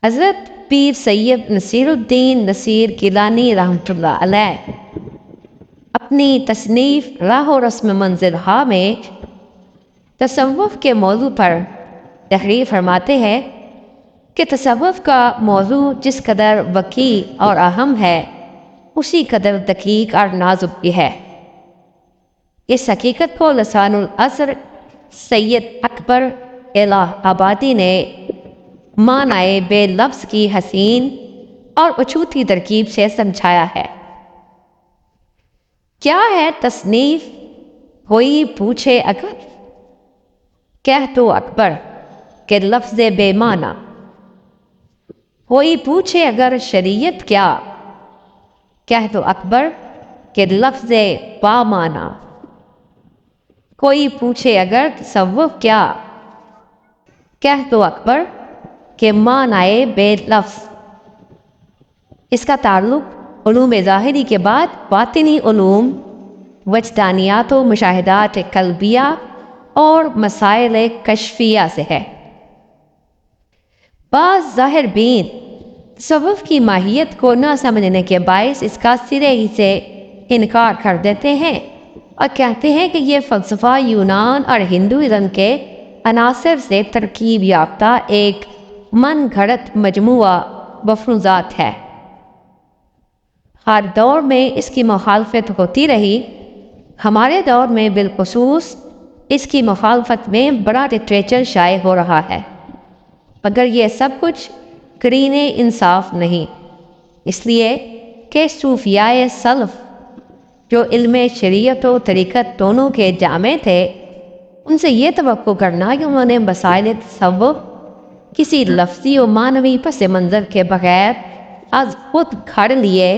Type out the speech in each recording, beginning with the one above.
حضرت پیر سید نصیر الدین نصیر گیلانی رحمۃ اللہ علیہ اپنی تصنیف راہ و رسم منزل ہا میں تصوف کے موضوع پر تحریر فرماتے ہیں کہ تصوف کا موضوع جس قدر وسیع اور اہم ہے اسی قدر دقیق اور نازک بھی ہے۔ اس حقیقت کو لسان العصر سید اکبر الہ آبادی نے معنی بے لفظ کی حسین اور اچھوتی ترکیب سے سمجھایا ہے۔ کیا ہے تصنیف؟ کوئی پوچھے اگر، کہہ تو اکبر کہ لفظ بے معنی۔ کوئی پوچھے اگر شریعت کیا، کہہ تو اکبر کہ لفظ با معنی۔ کوئی پوچھے اگر تصوف کیا، کہہ تو اکبر کہ معنی بے لفظ۔ اس کا تعلق علوم ظاہری کے بعد باطنی علوم، وجدانیات و مشاہدات قلبیہ اور مسائل کشفیہ سے ہے۔ بعض ظاہر بین تصوف کی ماہیت کو نہ سمجھنے کے باعث اس کا سرے ہی سے انکار کر دیتے ہیں اور کہتے ہیں کہ یہ فلسفہ یونان اور ہندوازم کے عناصر سے ترکیب یافتہ ایک من گھڑت مجموعہ مفروضات ہے۔ ہر دور میں اس کی مخالفت ہوتی رہی، ہمارے دور میں بالخصوص اس کی مخالفت میں بڑا لٹریچر شائع ہو رہا ہے، مگر یہ سب کچھ قرین انصاف نہیں، اس لیے کہ صوفیاء سلف جو علم شریعت و طریقت دونوں کے جامع تھے، ان سے یہ توقع کرنا کہ انہوں نے مسائل تصوف کسی لفظی و معنوی پس منظر کے بغیر از خود گھڑ لیے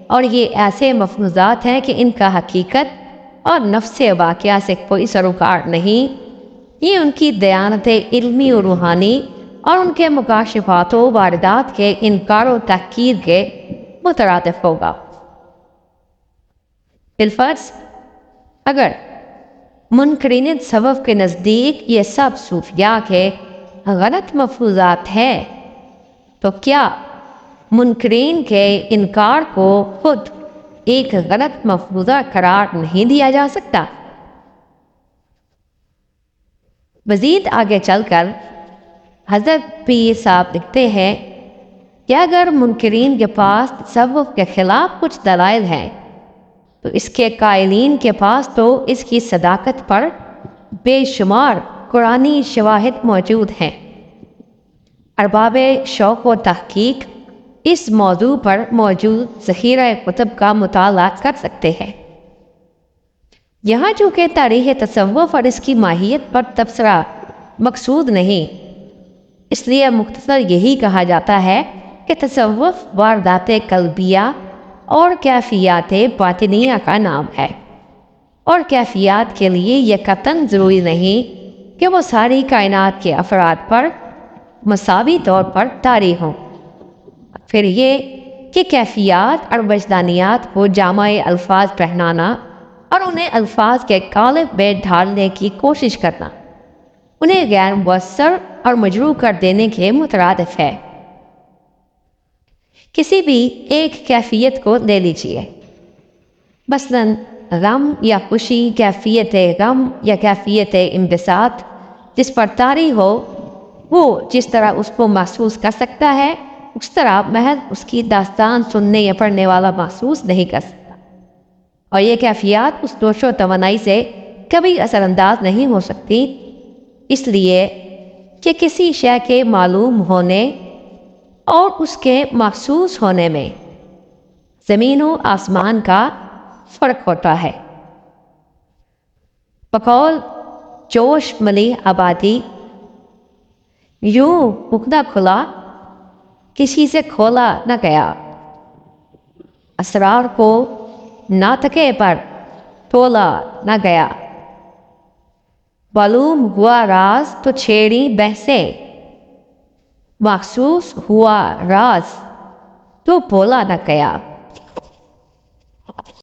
اور یہ ایسے مفروضات ہیں کہ ان کا حقیقت اور نفس واقعہ سے کوئی سروکار نہیں، یہ ان کی دیانت علمی و روحانی اور ان کے مکاشفات و واردات کے انکار و تحقیر کے مترادف ہوگا۔ بالفرض اگر منکرین تصوف کے نزدیک یہ سب صوفیاء کے غلط مفروضات ہیں، تو کیا منکرین کے انکار کو خود ایک غلط مفروضہ قرار نہیں دیا جا سکتا؟ مزید آگے چل کر حضرت پیر صاحب لکھتے ہیں کہ اگر منکرین کے پاس تصوف کے خلاف کچھ دلائل ہیں تو اس کے قائلین کے پاس تو اس کی صداقت پر بے شمار قرآنی شواہد موجود ہیں۔ ارباب شوق و تحقیق اس موضوع پر موجود ذخیرہ کتب کا مطالعہ کر سکتے ہیں۔ یہاں چونکہ تاریخ تصوف اور اس کی ماہیت پر تبصرہ مقصود نہیں، اس لیے مختصر یہی کہا جاتا ہے کہ تصوف واردات قلبیہ اور کیفیات باطنیہ کا نام ہے، اور کیفیات کے لیے یہ قطعاً ضروری نہیں کہ وہ ساری کائنات کے افراد پر مساوی طور پر طاری ہوں۔ پھر یہ کہ کیفیات اور وجدانیات کو جامع الفاظ پہنانا اور انہیں الفاظ کے قالب میں ڈھالنے کی کوشش کرنا انہیں غیر مؤثر اور مجروح کر دینے کے مترادف ہے۔ کسی بھی ایک کیفیت کو لے لیجیے، مثلاً غم یا خوشی، کیفیت غم یا کیفیت انبساط جس پر طاری ہو، وہ جس طرح اس کو محسوس کر سکتا ہے اس طرح محض اس کی داستان سننے یا پڑھنے والا محسوس نہیں کر سکتا، اور یہ کیفیات اس جوش و توانائی سے کبھی اثر انداز نہیں ہو سکتی، اس لیے کہ کسی شے کے معلوم ہونے اور اس کے محسوس ہونے میں زمین و آسمان کا فرق ہوتا ہے۔ بقول جوش ملیح آبادی، یوں مکنا کھلا کسی سے کھولا نہ گیا، اسرار کو ناطقے پر تولا نہ گیا، معلوم ہوا راز تو چھیڑی بحثیں، محسوس ہوا راز تو بولا نہ گیا۔